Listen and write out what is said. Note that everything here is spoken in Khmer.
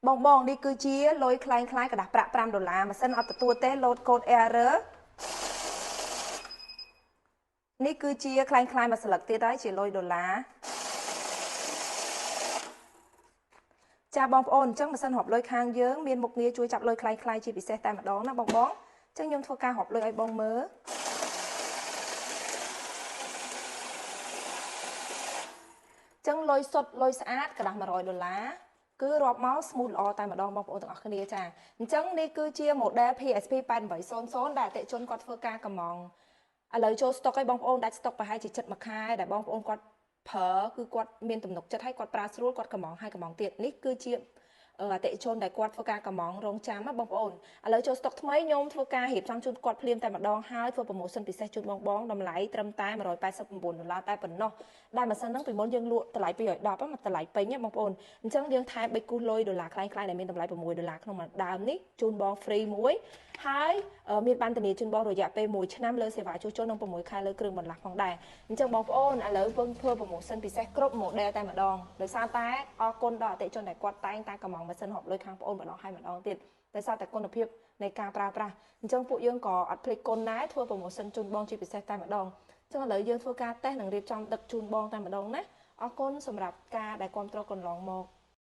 បងនេះគឺជាលុយคล้ายៗกระดาษប្រាក់$5ម៉ាសិនអត់ទទួលទេ load code error នេះគឺជាคล้ายៗមួយស្លឹកទៀតហើយជាលុយ$ចាបងប្អូនអញ្ចឹងម៉ាសិនហប់លុយខាងយើងមានមុខងារជួយចាប់លុយคล้ายៗជាពិសេសតែម្ដងណាបងអញ្ចឹងខ្ញុំធ្វើការហប់លុយឲ្យបងមើលចឹងលុយសុទ្ធលុយស្អាតกระดาษ$100គឺរាប់មក smooth ល្អតែម្ដងបងប្អូនទាំងអស់គ្នាចាអញ្ចឹងនេះគឺជា model PSP 8800ដែលអតិជនគាត់ធ្វើការកម្មងឥឡូវចូល stock ឲ្យបងប្អូនដាច់ stock ប្រហែលជាចិត្តមួយខែដែលបងប្អូនគាត់ប្រើគឺគាត់មានទំនុកចិត្តឲ្យគាត់ប្រើស្រួលគាត់កម្មងឲ្យកម្មងទៀតនេះគឺជាអតិជនដែលគាត់ធ្វើការកម្មងរងចាំណាបងប្អូនឥឡូវចូល stock ថ្មីខ្ញុំធ្វើការរៀបចំជូនគាត់ភ្លាមតែម្ដងហើយធ្វើ promotion ពិសេសជូនបងតម្លៃត្រឹមតែ$189តែប៉ុណ្ណោះដែលម៉ាសិនហ្នឹងពីមុនយើងលក់តម្លៃ210មកតម្លៃពេញបងប្អូនអញ្ចឹងយើងថែម3គូសលុយ$ខ្លៃៗដែលមានតម្លៃ$6ក្នុងមួយដើមនេះជូនបង free មួយហើយមានបានធានាជូនបងរយៈពេល1ឆ្នាំលើសេវាជួសជុលនិង6ខែលើគ្រឿងបន្លាស់ផងដែរអញ្ចឹងបងប្អូនឥឡូវយើងធ្វើ promotion ពិសេសគ្រប់ model តែម្ដងដោយសារតែអរគុណដល់អតិជនដែលគាត់តែងតែកម្មងម៉ាសិនហប់លុយខាងបងប្អូនម្ដងហើយម្ដងទៀតដោយសារតែគុណភាពនៃការប្រើប្រាស់អញ្ចឹងពួកយើងក៏អត់ភ្លេចគុណដែរធ្វើ promotion ជូនបងជាពិសេសតែម្ដងអញ្ចឹងឥឡូវយើងធ្វើការតេស្តនិងរៀបចំដឹកជូនបងតែម្ដងណាអរគុណសម្រាប់ការដែលគ្រប់គ្រងកន្លងមក